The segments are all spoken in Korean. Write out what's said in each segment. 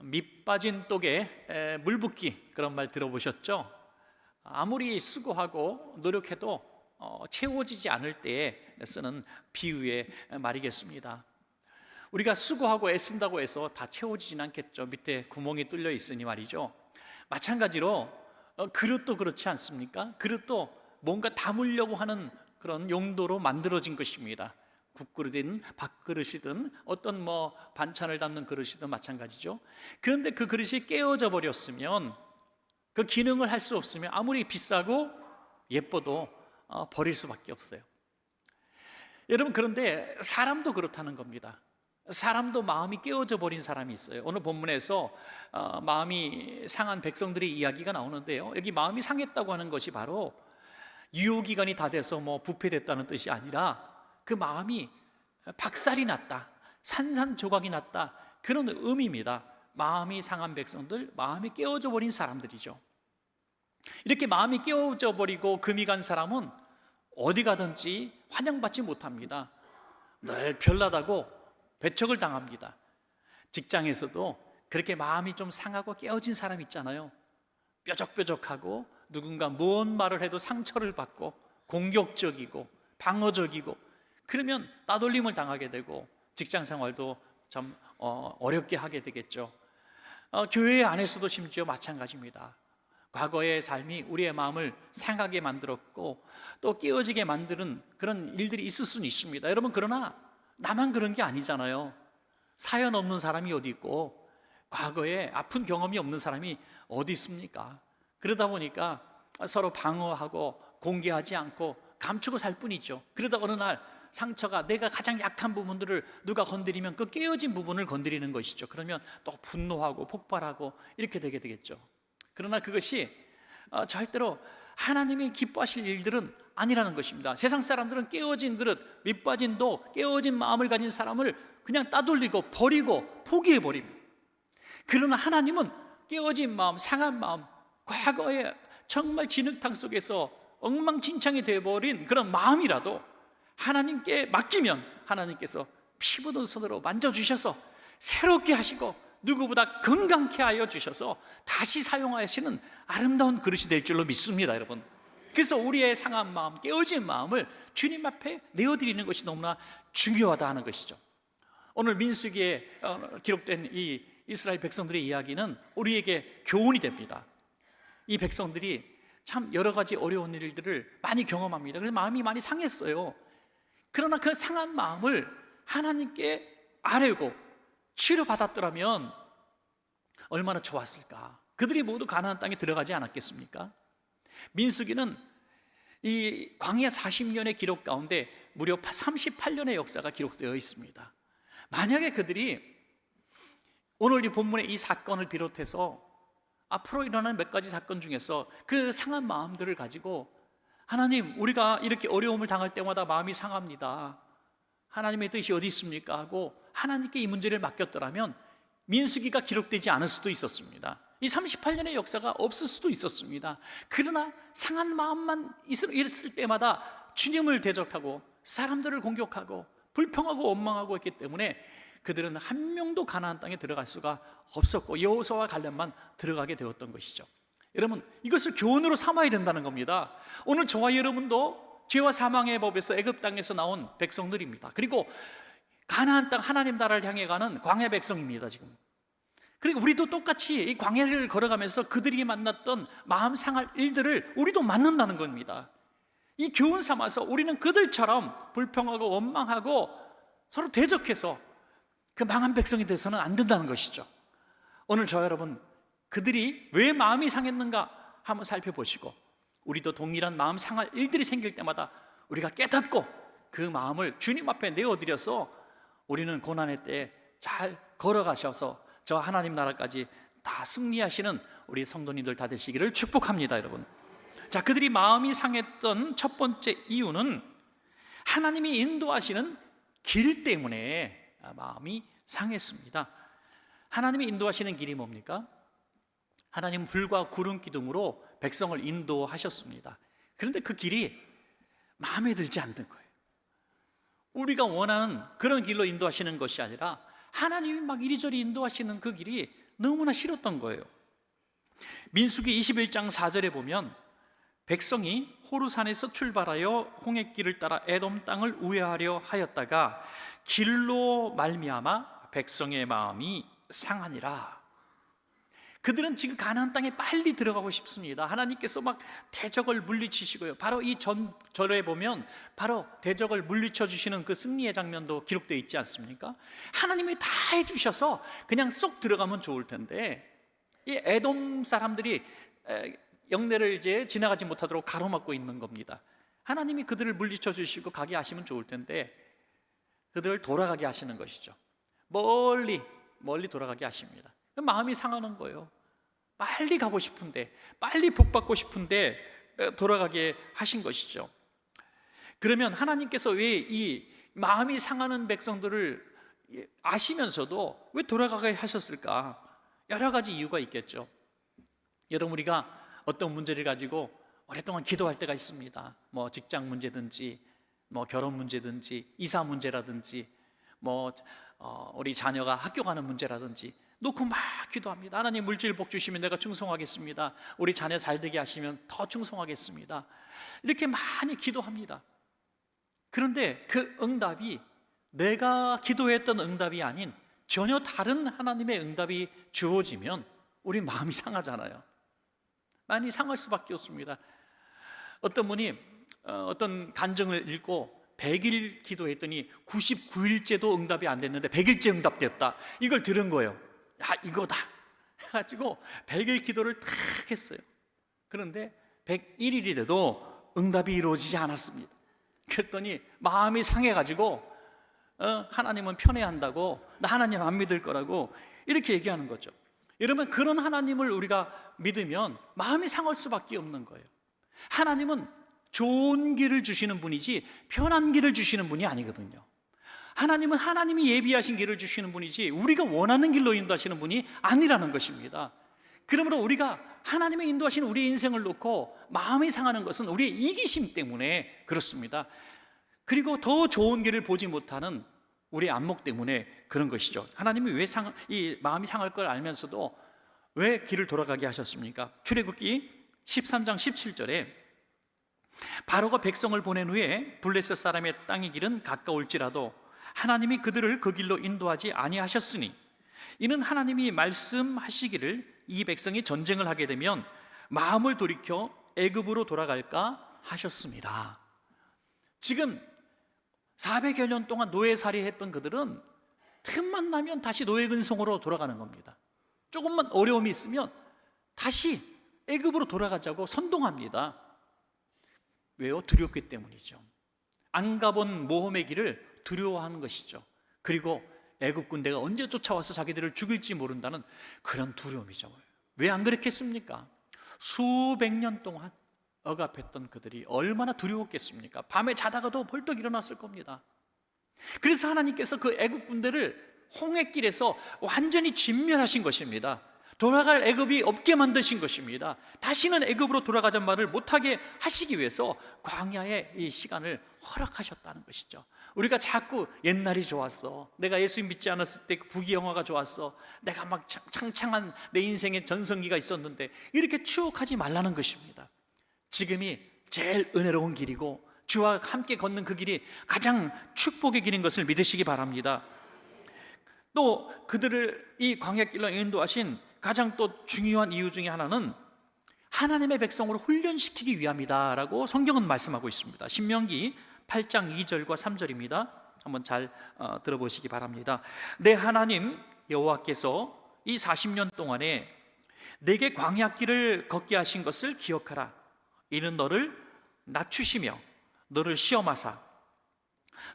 밑 빠진 독에 물 붓기, 그런 말 들어보셨죠? 아무리 수고하고 노력해도 채워지지 않을 때에 쓰는 비유의 말이겠습니다. 우리가 수고하고 애쓴다고 해서 다 채워지진 않겠죠. 밑에 구멍이 뚫려 있으니 말이죠. 마찬가지로 그릇도 그렇지 않습니까? 그릇도 뭔가 담으려고 하는 그런 용도로 만들어진 것입니다. 국그릇이든 밥그릇이든 어떤 반찬을 담는 그릇이든 마찬가지죠. 그런데 그 그릇이 깨어져 버렸으면, 그 기능을 할 수 없으면 아무리 비싸고 예뻐도 버릴 수밖에 없어요. 여러분, 그런데 사람도 그렇다는 겁니다. 사람도 마음이 깨어져 버린 사람이 있어요. 오늘 본문에서 마음이 상한 백성들의 이야기가 나오는데요, 여기 마음이 상했다고 하는 것이 바로 유효기간이 다 돼서 부패됐다는 뜻이 아니라 그 마음이 박살이 났다, 산산조각이 났다, 그런 의미입니다. 마음이 상한 백성들, 마음이 깨어져 버린 사람들이죠. 이렇게 마음이 깨어져 버리고 금이 간 사람은 어디 가든지 환영받지 못합니다. 늘 별나다고 배척을 당합니다. 직장에서도 그렇게 마음이 좀 상하고 깨어진 사람 있잖아요. 뾰족뾰족하고 누군가 무언 말을 해도 상처를 받고 공격적이고 방어적이고, 그러면 따돌림을 당하게 되고 직장 생활도 참 어렵게 하게 되겠죠. 교회 안에서도 심지어 마찬가지입니다. 과거의 삶이 우리의 마음을 상하게 만들었고 또 깨어지게 만드는 그런 일들이 있을 수는 있습니다. 여러분, 그러나 나만 그런 게 아니잖아요. 사연 없는 사람이 어디 있고 과거에 아픈 경험이 없는 사람이 어디 있습니까? 그러다 보니까 서로 방어하고 공개하지 않고 감추고 살 뿐이죠. 그러다 어느 날 상처가, 내가 가장 약한 부분들을 누가 건드리면 그 깨어진 부분을 건드리는 것이죠. 그러면 또 분노하고 폭발하고 이렇게 되게 되겠죠. 그러나 그것이 절대로 하나님이 기뻐하실 일들은 아니라는 것입니다. 세상 사람들은 깨어진 그릇, 밑 빠진 독, 깨어진 마음을 가진 사람을 그냥 따돌리고 버리고 포기해버립니다. 그러나 하나님은 깨어진 마음, 상한 마음, 과거에 정말 진흙탕 속에서 엉망진창이 되어버린 그런 마음이라도 하나님께 맡기면 하나님께서 피 묻은 손으로 만져주셔서 새롭게 하시고 누구보다 건강케 하여 주셔서 다시 사용하시는 아름다운 그릇이 될 줄로 믿습니다, 여러분. 그래서 우리의 상한 마음, 깨어진 마음을 주님 앞에 내어드리는 것이 너무나 중요하다 하는 것이죠. 오늘 민수기에 기록된 이 이스라엘 백성들의 이야기는 우리에게 교훈이 됩니다. 이 백성들이 참 여러 가지 어려운 일들을 많이 경험합니다. 그래서 마음이 많이 상했어요. 그러나 그 상한 마음을 하나님께 아뢰고 치료받았더라면 얼마나 좋았을까. 그들이 모두 가나안 땅에 들어가지 않았겠습니까? 민수기는 이 광야 40년의 기록 가운데 무려 38년의 역사가 기록되어 있습니다. 만약에 그들이 오늘 이 본문의 이 사건을 비롯해서 앞으로 일어나는 몇 가지 사건 중에서 그 상한 마음들을 가지고, 하나님, 우리가 이렇게 어려움을 당할 때마다 마음이 상합니다, 하나님의 뜻이 어디 있습니까? 하고 하나님께 이 문제를 맡겼더라면 민수기가 기록되지 않을 수도 있었습니다. 이 38년의 역사가 없을 수도 있었습니다. 그러나 상한 마음만 있을 때마다 주님을 대적하고 사람들을 공격하고 불평하고 원망하고 했기 때문에 그들은 한 명도 가나안 땅에 들어갈 수가 없었고 여호수아와 갈렙만 들어가게 되었던 것이죠. 여러분, 이것을 교훈으로 삼아야 된다는 겁니다. 오늘 저와 여러분도 죄와 사망의 법에서 애굽 땅에서 나온 백성들입니다. 그리고 가나안 땅 하나님 나라를 향해 가는 광야 백성입니다, 지금. 그리고 우리도 똑같이 이 광야를 걸어가면서 그들이 만났던 마음 상할 일들을 우리도 만난다는 겁니다. 이 교훈 삼아서 우리는 그들처럼 불평하고 원망하고 서로 대적해서 그 망한 백성이 돼서는 안 된다는 것이죠. 오늘 저와 여러분, 그들이 왜 마음이 상했는가 한번 살펴보시고, 우리도 동일한 마음 상할 일들이 생길 때마다 우리가 깨닫고 그 마음을 주님 앞에 내어드려서 우리는 고난의 때에 잘 걸어가셔서 저 하나님 나라까지 다 승리하시는 우리 성도님들 다 되시기를 축복합니다, 여러분. 자, 그들이 마음이 상했던 첫 번째 이유는 하나님이 인도하시는 길 때문에 마음이 상했습니다. 하나님이 인도하시는 길이 뭡니까? 하나님은 불과 구름 기둥으로 백성을 인도하셨습니다. 그런데 그 길이 마음에 들지 않는 거예요. 우리가 원하는 그런 길로 인도하시는 것이 아니라 하나님이 막 이리저리 인도하시는 그 길이 너무나 싫었던 거예요. 민수기 21장 4절에 보면 백성이 호르산에서 출발하여 홍해길을 따라 에돔 땅을 우회하려 하였다가 길로 말미암아 백성의 마음이 상하니라. 그들은 지금 가나안 땅에 빨리 들어가고 싶습니다. 하나님께서 막 대적을 물리치시고요. 바로 이 절에 보면 바로 대적을 물리쳐 주시는 그 승리의 장면도 기록되어 있지 않습니까? 하나님이 다 해주셔서 그냥 쏙 들어가면 좋을 텐데 이 에돔 사람들이 영내를 이제 지나가지 못하도록 가로막고 있는 겁니다. 하나님이 그들을 물리쳐 주시고 가게 하시면 좋을 텐데 그들을 돌아가게 하시는 것이죠. 멀리 돌아가게 하십니다. 마음이 상하는 거예요. 빨리 가고 싶은데, 빨리 복받고 싶은데 돌아가게 하신 것이죠. 그러면 하나님께서 왜 이 마음이 상하는 백성들을 아시면서도 왜 돌아가게 하셨을까? 여러 가지 이유가 있겠죠. 여러분, 우리가 어떤 문제를 가지고 오랫동안 기도할 때가 있습니다. 뭐 직장 문제든지, 뭐 결혼 문제든지, 이사 문제라든지, 뭐 우리 자녀가 학교 가는 문제라든지 놓고 막 기도합니다. 하나님 물질 복 주시면 내가 충성하겠습니다. 우리 자녀 잘 되게 하시면 더 충성하겠습니다. 이렇게 많이 기도합니다. 그런데 그 응답이 내가 기도했던 응답이 아닌 전혀 다른 하나님의 응답이 주어지면 우리 마음이 상하잖아요. 많이 상할 수밖에 없습니다. 어떤 분이 어떤 간증을 읽고 100일 기도했더니 99일째도 응답이 안 됐는데 100일째 응답됐다. 이걸 들은 거예요. 야, 이거다 해가지고 100일 기도를 탁 했어요. 그런데 101일이 돼도 응답이 이루어지지 않았습니다. 그랬더니 마음이 상해가지고 하나님은 편애한다고, 나 하나님 안 믿을 거라고 이렇게 얘기하는 거죠. 여러분, 그런 하나님을 우리가 믿으면 마음이 상할 수밖에 없는 거예요. 하나님은 좋은 길을 주시는 분이지 편한 길을 주시는 분이 아니거든요. 하나님은 하나님이 예비하신 길을 주시는 분이지 우리가 원하는 길로 인도하시는 분이 아니라는 것입니다. 그러므로 우리가 하나님의 인도하시는 우리 인생을 놓고 마음이 상하는 것은 우리의 이기심 때문에 그렇습니다. 그리고 더 좋은 길을 보지 못하는 우리의 안목 때문에 그런 것이죠. 하나님이 왜 이 마음이 상할 걸 알면서도 왜 길을 돌아가게 하셨습니까? 출애굽기 13장 17절에 바로가 백성을 보낸 후에 블레셋 사람의 땅의 길은 가까울지라도 하나님이 그들을 그 길로 인도하지 아니하셨으니 이는 하나님이 말씀하시기를 이 백성이 전쟁을 하게 되면 마음을 돌이켜 애굽으로 돌아갈까 하셨습니다. 지금 400여 년 동안 노예살이 했던 그들은 틈만 나면 다시 노예 근성으로 돌아가는 겁니다. 조금만 어려움이 있으면 다시 애굽으로 돌아가자고 선동합니다. 왜요? 두렵기 때문이죠. 안 가본 모험의 길을 두려워하는 것이죠. 그리고 애굽 군대가 언제 쫓아와서 자기들을 죽일지 모른다는 그런 두려움이죠. 왜 안 그랬겠습니까? 수백 년 동안 억압했던 그들이 얼마나 두려웠겠습니까? 밤에 자다가도 벌떡 일어났을 겁니다. 그래서 하나님께서 그 애굽 군대를 홍해길에서 완전히 진멸하신 것입니다. 돌아갈 애굽이 없게 만드신 것입니다. 다시는 애굽으로 돌아가자는 말을 못하게 하시기 위해서 광야의 이 시간을 허락하셨다는 것이죠. 우리가 자꾸 옛날이 좋았어, 내가 예수 믿지 않았을 때 그 부귀영화가 좋았어, 내가 막 창창한 내 인생의 전성기가 있었는데 이렇게 추억하지 말라는 것입니다. 지금이 제일 은혜로운 길이고 주와 함께 걷는 그 길이 가장 축복의 길인 것을 믿으시기 바랍니다. 또 그들을 이 광야길로 인도하신 가장 또 중요한 이유 중에 하나는 하나님의 백성으로 훈련시키기 위함이다라고 성경은 말씀하고 있습니다. 신명기 8장 2절과 3절입니다. 한번 잘 들어보시기 바랍니다. 내 하나님 여호와께서 이 40년 동안에 내게 광야길을 걷게 하신 것을 기억하라. 이는 너를 낮추시며 너를 시험하사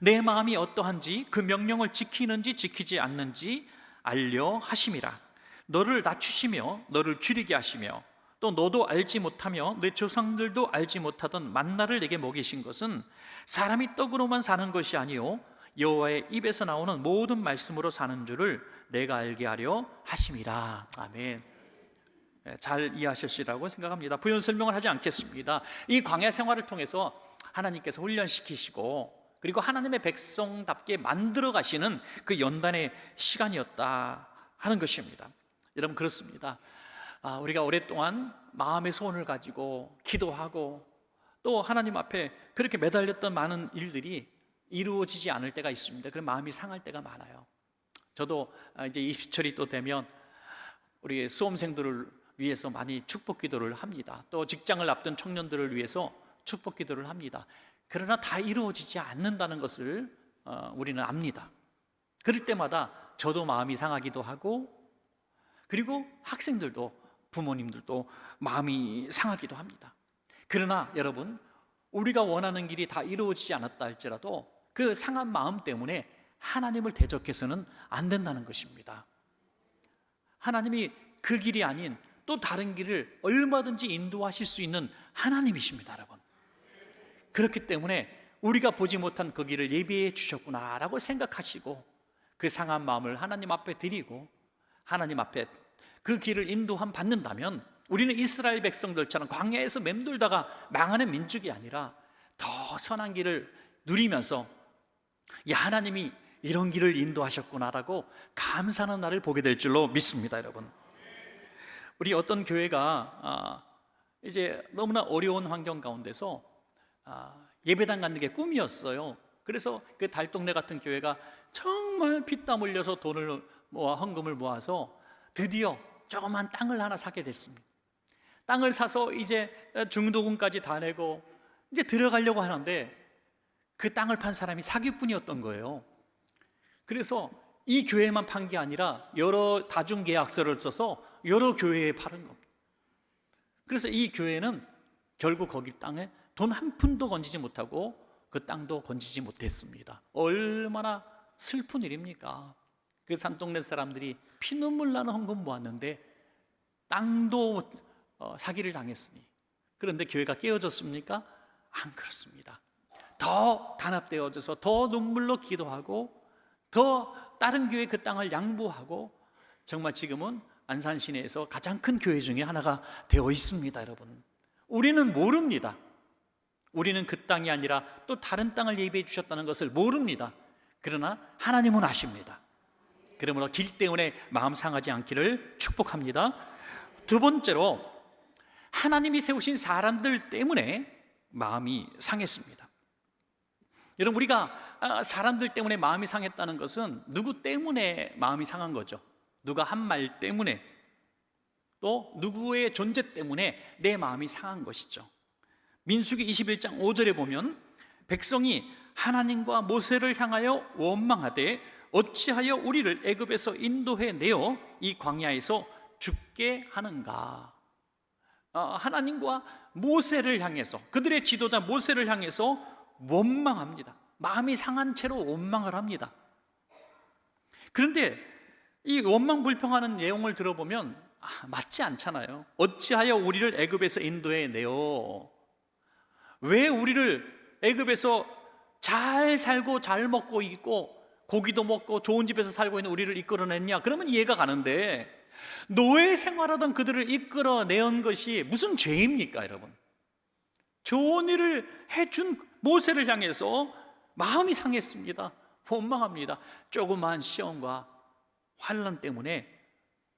내 마음이 어떠한지 그 명령을 지키는지 지키지 않는지 알려 하심이라. 너를 낮추시며 너를 줄이게 하시며 또 너도 알지 못하며 내 조상들도 알지 못하던 만나를 내게 먹이신 것은 사람이 떡으로만 사는 것이 아니요 여호와의 입에서 나오는 모든 말씀으로 사는 줄을 내가 알게 하려 하심이라. 아멘. 잘 이해하셨으리라고 생각합니다. 부연 설명을 하지 않겠습니다. 이 광야 생활을 통해서 하나님께서 훈련시키시고 그리고 하나님의 백성답게 만들어 가시는 그 연단의 시간이었다 하는 것입니다. 여러분, 그렇습니다. 우리가 오랫동안 마음의 소원을 가지고 기도하고 또 하나님 앞에 그렇게 매달렸던 많은 일들이 이루어지지 않을 때가 있습니다. 그런 마음이 상할 때가 많아요. 저도 이제 20철이 또 되면 우리 수험생들을 위해서 많이 축복 기도를 합니다. 또 직장을 앞둔 청년들을 위해서 축복 기도를 합니다. 그러나 다 이루어지지 않는다는 것을 우리는 압니다. 그럴 때마다 저도 마음이 상하기도 하고, 그리고 학생들도, 부모님들도 마음이 상하기도 합니다. 그러나 여러분, 우리가 원하는 길이 다 이루어지지 않았다 할지라도 그 상한 마음 때문에 하나님을 대적해서는 안 된다는 것입니다. 하나님이 그 길이 아닌 또 다른 길을 얼마든지 인도하실 수 있는 하나님이십니다, 여러분. 그렇기 때문에 우리가 보지 못한 그 길을 예비해 주셨구나라고 생각하시고 그 상한 마음을 하나님 앞에 드리고 하나님 앞에 그 길을 인도함 받는다면 우리는 이스라엘 백성들처럼 광야에서 맴돌다가 망하는 민족이 아니라 더 선한 길을 누리면서 야, 하나님이 이런 길을 인도하셨구나라고 감사하는 날을 보게 될 줄로 믿습니다, 여러분. 우리 어떤 교회가 이제 너무나 어려운 환경 가운데서 예배당 갖는 게 꿈이었어요. 그래서 그 달동네 같은 교회가 정말 피땀 흘려서 돈을 모아 헌금을 모아서 드디어 조그만 땅을 하나 사게 됐습니다. 땅을 사서 이제 중도금까지 다 내고 이제 들어가려고 하는데 그 땅을 판 사람이 사기꾼이었던 거예요. 그래서 이 교회만 판 게 아니라 여러 다중계약서를 써서 여러 교회에 파는 겁니다. 그래서 이 교회는 결국 거기 땅에 돈 한 푼도 건지지 못하고 그 땅도 건지지 못했습니다. 얼마나 슬픈 일입니까? 그 산동네 사람들이 피눈물 나는 헌금 모았는데 땅도 사기를 당했으니. 그런데 교회가 깨어졌습니까? 안 그렇습니다. 더 단합되어져서 더 눈물로 기도하고 더 다른 교회 그 땅을 양보하고 정말 지금은 안산 시내에서 가장 큰 교회 중에 하나가 되어 있습니다, 여러분. 우리는 모릅니다. 우리는 그 땅이 아니라 또 다른 땅을 예비해 주셨다는 것을 모릅니다. 그러나 하나님은 아십니다. 그러므로 길 때문에 마음 상하지 않기를 축복합니다. 두 번째로, 하나님이 세우신 사람들 때문에 마음이 상했습니다. 여러분, 우리가 사람들 때문에 마음이 상했다는 것은 누구 때문에 마음이 상한 거죠. 누가 한 말 때문에, 또 누구의 존재 때문에 내 마음이 상한 것이죠. 민수기 21장 5절에 보면 백성이 하나님과 모세를 향하여 원망하되 어찌하여 우리를 애굽에서 인도해 내어 이 광야에서 죽게 하는가. 하나님과 모세를 향해서, 그들의 지도자 모세를 향해서 원망합니다. 마음이 상한 채로 원망을 합니다. 그런데 이 원망 불평하는 내용을 들어보면 맞지 않잖아요. 어찌하여 우리를 애굽에서 인도해 내어, 왜 우리를 애굽에서 잘 살고 잘 먹고 있고 고기도 먹고 좋은 집에서 살고 있는 우리를 이끌어냈냐? 그러면 이해가 가는데 노예 생활하던 그들을 이끌어내온 것이 무슨 죄입니까, 여러분? 좋은 일을 해준 모세를 향해서 마음이 상했습니다. 원망합니다. 조그마한 시험과 환난 때문에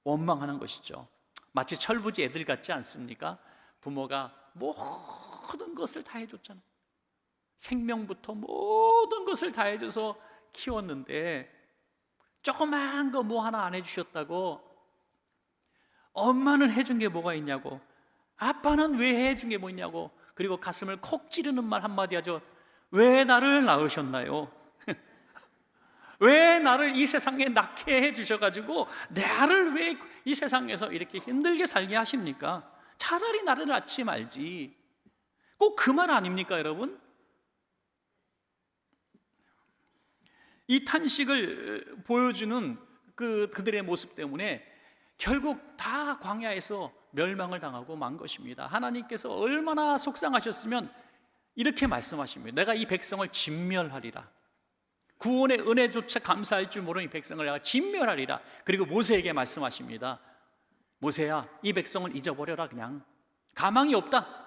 원망하는 것이죠. 마치 철부지 애들 같지 않습니까? 부모가 모든 것을 다 해줬잖아요. 생명부터 모든 것을 다 해줘서 키웠는데 조그마한 거 뭐 하나 안 해주셨다고, 엄마는 해준 게 뭐가 있냐고, 아빠는 왜 해준 게 뭐 있냐고, 그리고 가슴을 콕 찌르는 말 한마디 하죠. 왜 나를 낳으셨나요? 왜 나를 이 세상에 낳게 해주셔가지고 나를 왜 이 세상에서 이렇게 힘들게 살게 하십니까? 차라리 나를 낳지 말지. 꼭 그 말 아닙니까, 여러분? 이 탄식을 보여주는 그들의 모습 때문에 결국 다 광야에서 멸망을 당하고 만 것입니다. 하나님께서 얼마나 속상하셨으면 이렇게 말씀하십니다. 내가 이 백성을 진멸하리라. 구원의 은혜조차 감사할 줄 모르는 이 백성을 내가 진멸하리라. 그리고 모세에게 말씀하십니다. 모세야, 이 백성을 잊어버려라. 그냥 가망이 없다.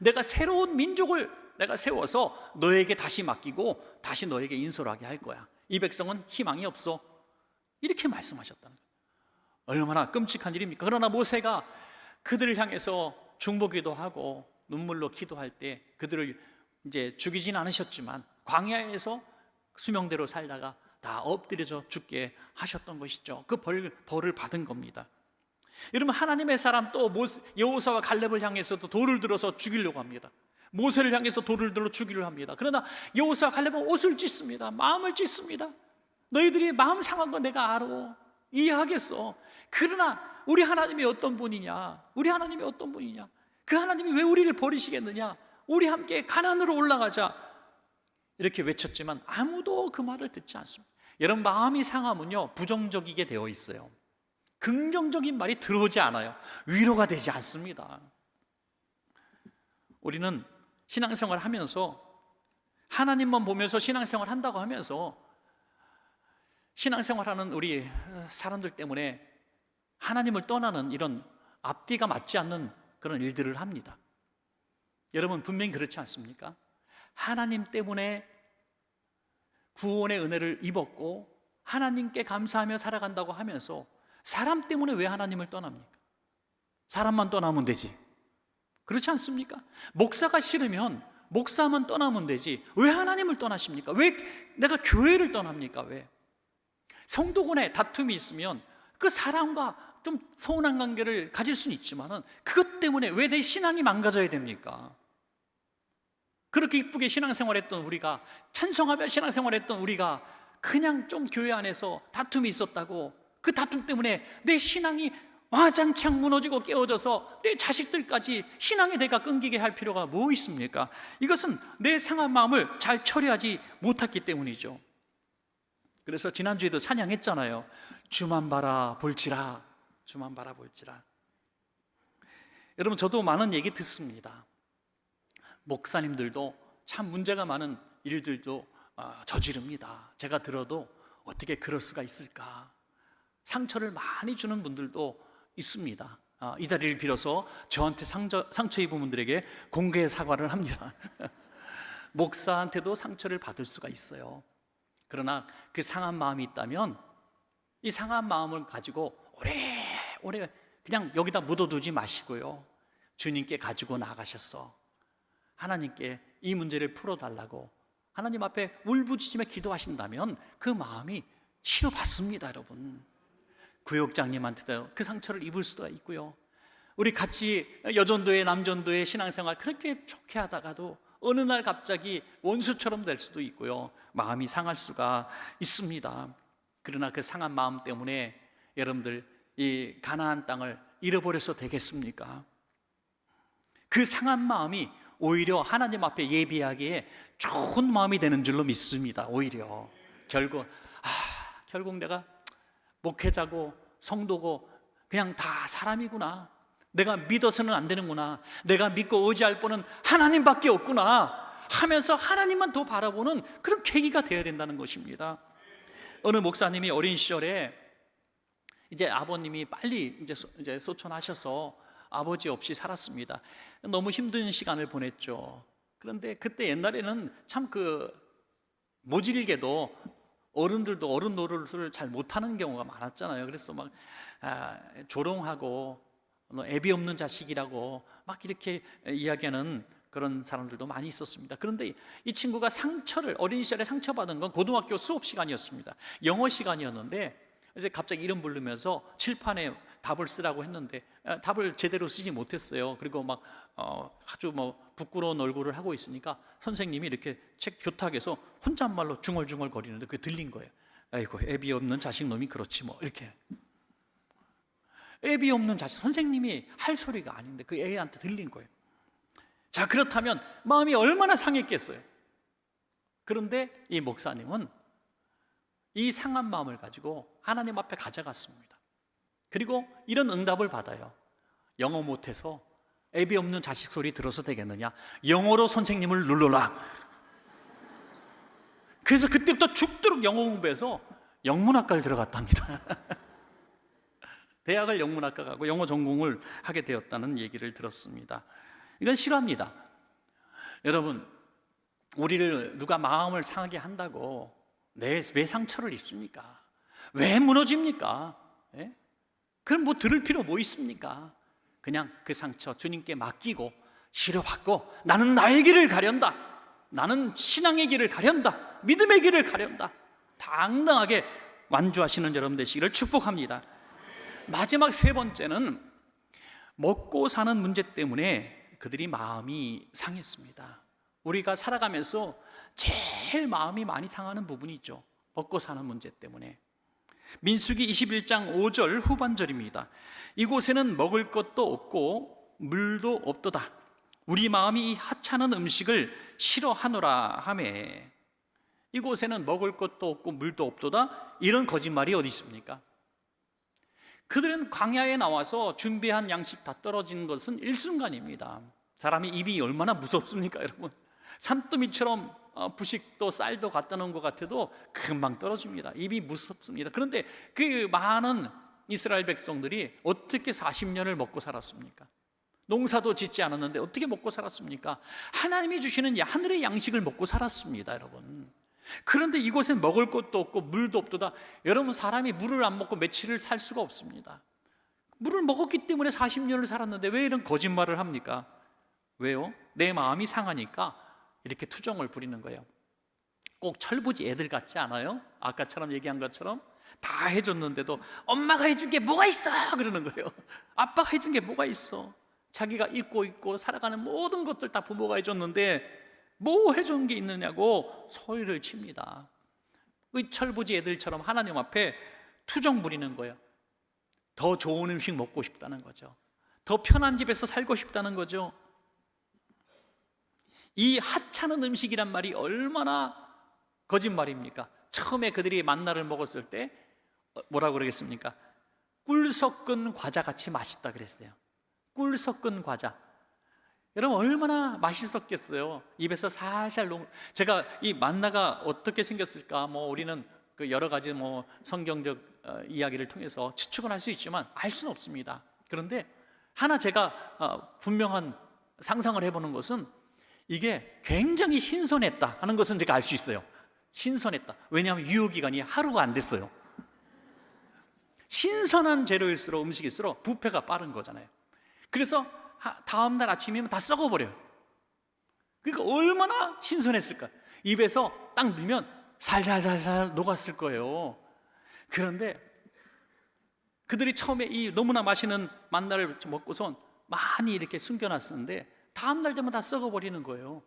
내가 새로운 민족을 내가 세워서 너에게 다시 맡기고 다시 너에게 인솔 하게 할 거야. 이 백성은 희망이 없어. 이렇게 말씀하셨다는 거예요. 얼마나 끔찍한 일입니까? 그러나 모세가 그들을 향해서 중보기도 하고 눈물로 기도할 때 그들을 이제 죽이진 않으셨지만 광야에서 수명대로 살다가 다 엎드려져 죽게 하셨던 것이죠. 그 벌을 받은 겁니다. 여러분, 하나님의 사람 또 여호수아와 갈렙을 향해서도 돌을 들어서 죽이려고 합니다. 모세를 향해서 돌을 들어 죽이려 합니다. 그러나 여호수아와 갈렙은 옷을 찢습니다. 마음을 찢습니다. 너희들이 마음 상한 거 내가 알아. 이해하겠어. 그러나 우리 하나님이 어떤 분이냐? 우리 하나님이 어떤 분이냐? 그 하나님이 왜 우리를 버리시겠느냐? 우리 함께 가나안으로 올라가자. 이렇게 외쳤지만 아무도 그 말을 듣지 않습니다. 여러분, 마음이 상하면요 부정적이게 되어 있어요. 긍정적인 말이 들어오지 않아요. 위로가 되지 않습니다. 우리는 신앙생활 하면서 하나님만 보면서 신앙생활 한다고 하면서 신앙생활하는 우리 사람들 때문에 하나님을 떠나는 이런 앞뒤가 맞지 않는 그런 일들을 합니다. 여러분, 분명히 그렇지 않습니까? 하나님 때문에 구원의 은혜를 입었고 하나님께 감사하며 살아간다고 하면서 사람 때문에 왜 하나님을 떠납니까? 사람만 떠나면 되지. 그렇지 않습니까? 목사가 싫으면 목사만 떠나면 되지 왜 하나님을 떠나십니까? 왜 내가 교회를 떠납니까? 왜? 성도 간에 다툼이 있으면 그 사람과 좀 서운한 관계를 가질 수는 있지만은 그것 때문에 왜 내 신앙이 망가져야 됩니까? 그렇게 이쁘게 신앙생활했던 우리가, 찬송하며 신앙생활했던 우리가 그냥 좀 교회 안에서 다툼이 있었다고 그 다툼 때문에 내 신앙이 와장창 무너지고 깨어져서 내 자식들까지 신앙의 대가 끊기게 할 필요가 뭐 있습니까? 이것은 내 상한 마음을 잘 처리하지 못했기 때문이죠. 그래서 지난주에도 찬양했잖아요. 주만 바라 볼지라, 주만 바라 볼지라. 여러분, 저도 많은 얘기 듣습니다. 목사님들도 참 문제가 많은 일들도 저지릅니다. 제가 들어도 어떻게 그럴 수가 있을까? 상처를 많이 주는 분들도 있습니다. 이 자리를 빌어서 저한테 상처 입은 분들에게 공개 사과를 합니다. 목사한테도 상처를 받을 수가 있어요. 그러나 그 상한 마음이 있다면 이 상한 마음을 가지고 오래 그냥 여기다 묻어두지 마시고요, 주님께 가지고 나가셔서 하나님께 이 문제를 풀어달라고 하나님 앞에 울부짖으며 기도하신다면 그 마음이 치료받습니다. 여러분, 구역장님한테도 그 상처를 입을 수도 있고요, 우리 같이 여전도회 남전도회 신앙생활 그렇게 좋게 하다가도 어느 날 갑자기 원수처럼 될 수도 있고요, 마음이 상할 수가 있습니다. 그러나 그 상한 마음 때문에 여러분들 이 가나안 땅을 잃어버려서 되겠습니까? 그 상한 마음이 오히려 하나님 앞에 예비하기에 좋은 마음이 되는 줄로 믿습니다. 오히려 결국 내가 목회자고 성도고 그냥 다 사람이구나, 내가 믿어서는 안 되는구나, 내가 믿고 의지할 분은 하나님밖에 없구나 하면서 하나님만 더 바라보는 그런 계기가 되어야 된다는 것입니다. 어느 목사님이 어린 시절에 이제 아버님이 빨리 이제 소천하셔서 아버지 없이 살았습니다. 너무 힘든 시간을 보냈죠. 그런데 그때 옛날에는 참 모질게도 어른들도 어른 노릇을 잘 못하는 경우가 많았잖아요. 그래서 막 조롱하고 애비 없는 자식이라고 막 이렇게 이야기하는 그런 사람들도 많이 있었습니다. 그런데 이 친구가 어린 시절에 상처받은 건 고등학교 수업 시간이었습니다. 영어 시간이었는데 이제 갑자기 이름 부르면서 칠판에 답을 쓰라고 했는데 답을 제대로 쓰지 못했어요. 그리고 막 아주 부끄러운 얼굴을 하고 있으니까 선생님이 이렇게 책 교탁에서 혼잣말로 중얼중얼 거리는데 그게 들린 거예요. 아이고, 애비 없는 자식놈이 그렇지 뭐, 이렇게. 애비 없는 자식, 선생님이 할 소리가 아닌데 그 애한테 들린 거예요. 자, 그렇다면 마음이 얼마나 상했겠어요. 그런데 이 목사님은 이 상한 마음을 가지고 하나님 앞에 가져갔습니다. 그리고 이런 응답을 받아요. 영어 못해서 애비 없는 자식 소리 들어서 되겠느냐, 영어로 선생님을 눌러라. 그래서 그때부터 죽도록 영어 공부해서 영문학과를 들어갔답니다. 대학을 영문학과 가고 영어 전공을 하게 되었다는 얘기를 들었습니다. 이건 실화입니다. 여러분, 우리를 누가 마음을 상하게 한다고 왜 상처를 입습니까? 왜 무너집니까? 예? 그럼 뭐 들을 필요 뭐 있습니까? 그냥 그 상처 주님께 맡기고 치료받고 나는 나의 길을 가련다, 나는 신앙의 길을 가련다, 믿음의 길을 가련다, 당당하게 완주하시는 여러분 되시기를 축복합니다. 마지막 세 번째는 먹고 사는 문제 때문에 그들이 마음이 상했습니다. 우리가 살아가면서 제일 마음이 많이 상하는 부분이 있죠. 먹고 사는 문제 때문에. 민수기 21장 5절 후반절입니다. 이곳에는 먹을 것도 없고 물도 없도다. 우리 마음이 이 하찮은 음식을 싫어하노라 하매. 이곳에는 먹을 것도 없고 물도 없도다. 이런 거짓말이 어디 있습니까? 그들은 광야에 나와서 준비한 양식 다 떨어진 것은 일순간입니다. 사람이 입이 얼마나 무섭습니까, 여러분? 산더미처럼 부식도 쌀도 갖다 놓은 것 같아도 금방 떨어집니다. 입이 무섭습니다. 그런데 그 많은 이스라엘 백성들이 어떻게 40년을 먹고 살았습니까? 농사도 짓지 않았는데 어떻게 먹고 살았습니까? 하나님이 주시는 하늘의 양식을 먹고 살았습니다, 여러분. 그런데 이곳엔 먹을 것도 없고 물도 없도다. 여러분, 사람이 물을 안 먹고 며칠을 살 수가 없습니다. 물을 먹었기 때문에 40년을 살았는데 왜 이런 거짓말을 합니까? 왜요? 내 마음이 상하니까 이렇게 투정을 부리는 거예요. 꼭 철부지 애들 같지 않아요? 아까처럼 얘기한 것처럼 다 해줬는데도 엄마가 해준 게 뭐가 있어? 그러는 거예요. 아빠가 해준 게 뭐가 있어? 자기가 입고 있고 살아가는 모든 것들 다 부모가 해줬는데 뭐 해준 게 있느냐고 소리를 칩니다. 그 철부지 애들처럼 하나님 앞에 투정 부리는 거예요. 더 좋은 음식 먹고 싶다는 거죠. 더 편한 집에서 살고 싶다는 거죠. 이 하찮은 음식이란 말이 얼마나 거짓말입니까? 처음에 그들이 만나를 먹었을 때 뭐라고 그러겠습니까? 꿀 섞은 과자같이 맛있다 그랬어요. 꿀 섞은 과자. 여러분, 얼마나 맛있었겠어요. 입에서 살살 제가 이 만나가 어떻게 생겼을까, 우리는 그 여러 가지 성경적 이야기를 통해서 추측을 할 수 있지만 알 수는 없습니다. 그런데 하나 제가 분명한 상상을 해보는 것은 이게 굉장히 신선했다 하는 것은 제가 알 수 있어요. 신선했다. 왜냐하면 유효기간이 하루가 안 됐어요. 신선한 재료일수록, 음식일수록 부패가 빠른 거잖아요. 그래서 다음날 아침이면 다 썩어버려요. 그러니까 얼마나 신선했을까. 입에서 딱 넣으면 살살살살 녹았을 거예요. 그런데 그들이 처음에 이 너무나 맛있는 만나를 먹고선 많이 이렇게 숨겨놨었는데 다음날 되면 다 썩어버리는 거예요.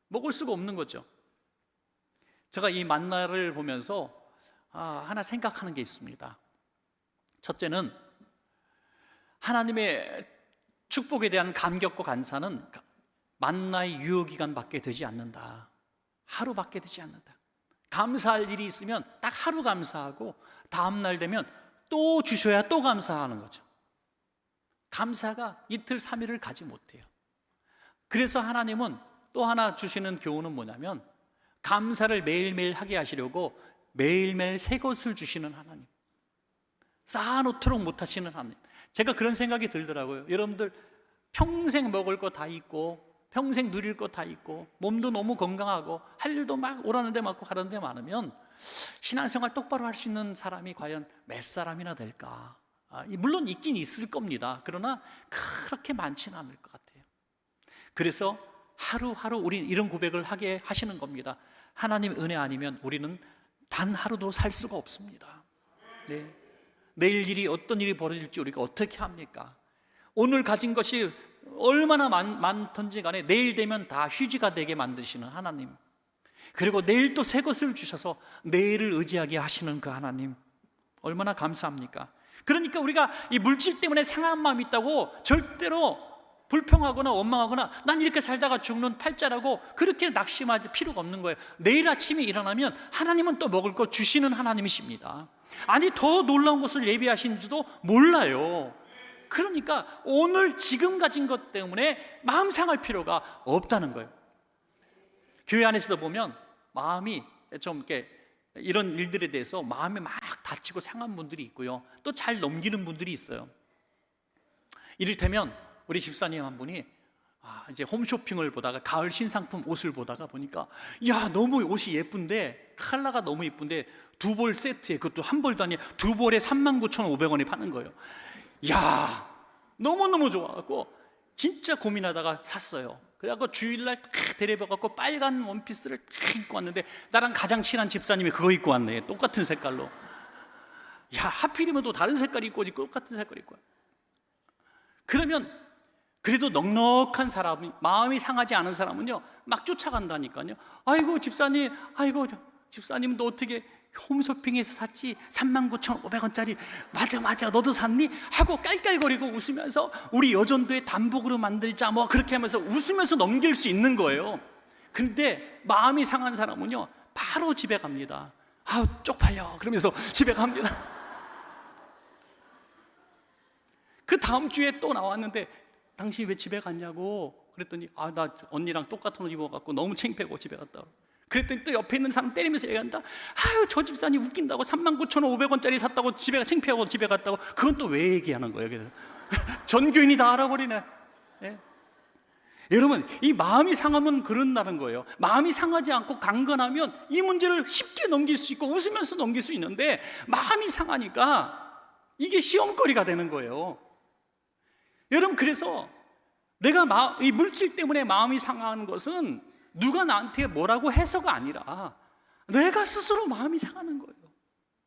먹을 수가 없는 거죠. 제가 이 만나를 보면서 하나 생각하는 게 있습니다. 첫째는 하나님의 축복에 대한 감격과 감사는 만나의 유효기간밖에 되지 않는다. 하루밖에 되지 않는다. 감사할 일이 있으면 딱 하루 감사하고 다음날 되면 또 주셔야 또 감사하는 거죠. 감사가 이틀 3일을 가지 못해요. 그래서 하나님은 또 하나 주시는 교훈은 뭐냐면 감사를 매일매일 하게 하시려고 매일매일 새 것을 주시는 하나님, 쌓아놓도록 못하시는 하나님. 제가 그런 생각이 들더라고요. 여러분들 평생 먹을 거 다 있고 평생 누릴 거 다 있고 몸도 너무 건강하고 할 일도 막 오라는 데 많고 가라는 데 많으면 신앙생활 똑바로 할 수 있는 사람이 과연 몇 사람이나 될까? 물론 있긴 있을 겁니다. 그러나 그렇게 많지는 않을 것 같아요. 그래서 하루하루 우리 이런 고백을 하게 하시는 겁니다. 하나님 은혜 아니면 우리는 단 하루도 살 수가 없습니다. 네. 내일 일이 어떤 일이 벌어질지 우리가 어떻게 합니까? 오늘 가진 것이 얼마나 많던지 간에 내일 되면 다 휴지가 되게 만드시는 하나님, 그리고 내일 또 새 것을 주셔서 내일을 의지하게 하시는 그 하나님, 얼마나 감사합니까? 그러니까 우리가 이 물질 때문에 상한 마음이 있다고 절대로 불평하거나 원망하거나 난 이렇게 살다가 죽는 팔자라고 그렇게 낙심할 필요가 없는 거예요. 내일 아침에 일어나면 하나님은 또 먹을 거 주시는 하나님이십니다. 아니, 더 놀라운 것을 예비하신지도 몰라요. 그러니까 오늘 지금 가진 것 때문에 마음 상할 필요가 없다는 거예요. 교회 안에서도 보면 마음이 좀 이렇게 이런 일들에 대해서 마음이 막 다치고 상한 분들이 있고요, 또 잘 넘기는 분들이 있어요. 이를테면 우리 집사님 한 분이 이제 홈쇼핑을 보다가 가을 신상품 옷을 보다가 보니까 야, 너무 옷이 예쁜데 컬러가 너무 예쁜데 두 벌 세트에, 그것도 한 벌도 아니야, 두 벌에 39,500원에 파는 거예요. 야, 너무너무 좋아갖고 진짜 고민하다가 샀어요. 그래갖고 주일날 딱 데려가갖고 빨간 원피스를 딱 입고 왔는데 나랑 가장 친한 집사님이 그거 입고 왔네. 똑같은 색깔로. 야, 하필이면 또 다른 색깔 입고 오지 똑같은 색깔 입고 와. 그러면 그래도 넉넉한 사람이, 마음이 상하지 않은 사람은요 막 쫓아간다니까요. 아이고 집사님, 아이고 집사님 너 어떻게 홈쇼핑에서 샀지? 39,500원짜리 맞아 너도 샀니? 하고 깔깔거리고 웃으면서 우리 여전도의 단복으로 만들자 뭐 그렇게 하면서 웃으면서 넘길 수 있는 거예요. 근데 마음이 상한 사람은요 바로 집에 갑니다. 아우 쪽팔려 그러면서 집에 갑니다. 그 다음 주에 또 나왔는데 당신이 왜 집에 갔냐고 그랬더니 나 언니랑 똑같은 옷 입어갖고 너무 창피하고 집에 갔다. 그랬더니 또 옆에 있는 사람 때리면서 얘기한다. 아유 저 집사님 웃긴다고 39,500원짜리 샀다고 집에 창피하고 집에 갔다고. 그건 또 왜 얘기하는 거예요? 그래서 전 교인이 다 알아버리네. 예? 여러분 이 마음이 상하면 그런다는 거예요. 마음이 상하지 않고 강건하면 이 문제를 쉽게 넘길 수 있고 웃으면서 넘길 수 있는데 마음이 상하니까 이게 시험거리가 되는 거예요. 여러분 그래서 내가 이 물질 때문에 마음이 상하는 것은 누가 나한테 뭐라고 해서가 아니라 내가 스스로 마음이 상하는 거예요.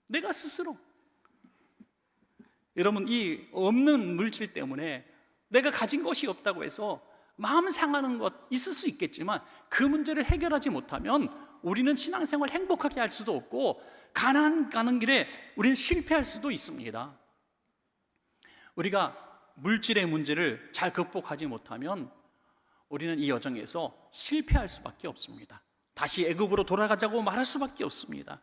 내가 스스로. 여러분 이 없는 물질 때문에 내가 가진 것이 없다고 해서 마음 상하는 것 있을 수 있겠지만 그 문제를 해결하지 못하면 우리는 신앙생활 행복하게 할 수도 없고 가난 가는 길에 우리는 실패할 수도 있습니다. 우리가 물질의 문제를 잘 극복하지 못하면 우리는 이 여정에서 실패할 수밖에 없습니다. 다시 애굽으로 돌아가자고 말할 수밖에 없습니다.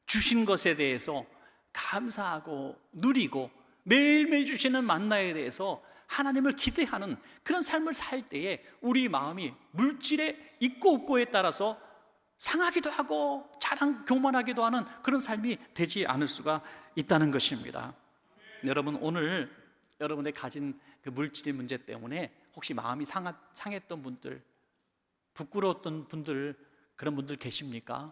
주신 것에 대해서 감사하고 누리고 매일매일 주시는 만나에 대해서 하나님을 기대하는 그런 삶을 살 때에 우리 마음이 물질의 있고 없고에 따라서 상하기도 하고 교만하기도 하는 그런 삶이 되지 않을 수가 있다는 것입니다. 여러분 오늘 여러분의 가진 그 물질의 문제 때문에 혹시 마음이 상했던 분들, 부끄러웠던 분들, 그런 분들 계십니까?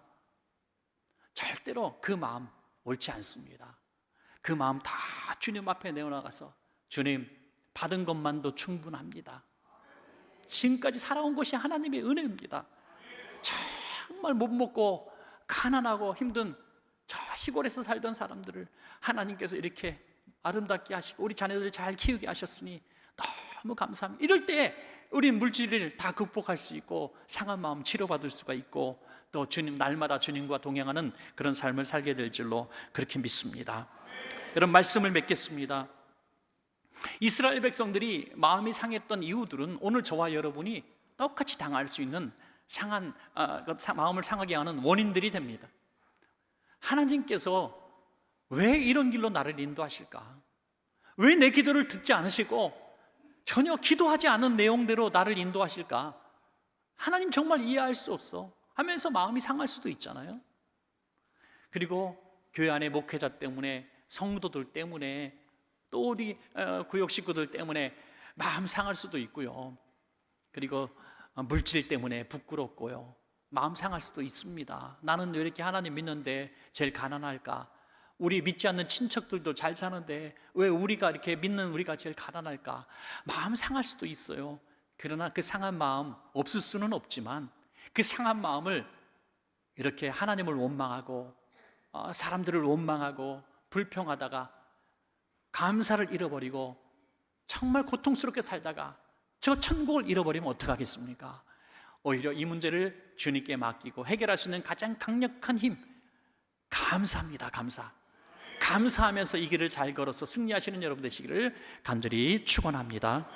절대로 그 마음 옳지 않습니다. 그 마음 다 주님 앞에 내어나가서 주님 받은 것만도 충분합니다. 지금까지 살아온 것이 하나님의 은혜입니다. 정말 못 먹고 가난하고 힘든 저 시골에서 살던 사람들을 하나님께서 이렇게 아름답게 하시고 우리 자녀들 잘 키우게 하셨으니 너무 감사합니다. 이럴 때 우리 물질을 다 극복할 수 있고 상한 마음 치료받을 수가 있고 또 주님 날마다 주님과 동행하는 그런 삶을 살게 될 줄로 그렇게 믿습니다. 여러분 말씀을 맺겠습니다. 이스라엘 백성들이 마음이 상했던 이유들은 오늘 저와 여러분이 똑같이 당할 수 있는 마음을 상하게 하는 원인들이 됩니다. 하나님께서 왜 이런 길로 나를 인도하실까? 왜 내 기도를 듣지 않으시고 전혀 기도하지 않은 내용대로 나를 인도하실까? 하나님 정말 이해할 수 없어 하면서 마음이 상할 수도 있잖아요. 그리고 교회 안에 목회자 때문에, 성도들 때문에, 또 우리 구역 식구들 때문에 마음 상할 수도 있고요. 그리고 물질 때문에 부끄럽고요. 마음 상할 수도 있습니다. 나는 왜 이렇게 하나님 믿는데 제일 가난할까? 우리 믿지 않는 친척들도 잘 사는데 왜 우리가 이렇게 믿는 우리가 제일 가난할까? 마음 상할 수도 있어요. 그러나 그 상한 마음 없을 수는 없지만 그 상한 마음을 이렇게 하나님을 원망하고 사람들을 원망하고 불평하다가 감사를 잃어버리고 정말 고통스럽게 살다가 저 천국을 잃어버리면 어떡하겠습니까? 오히려 이 문제를 주님께 맡기고 해결할 수 있는 가장 강력한 힘, 감사합니다. 감사하면서 이 길을 잘 걸어서 승리하시는 여러분 되시기를 간절히 축원합니다.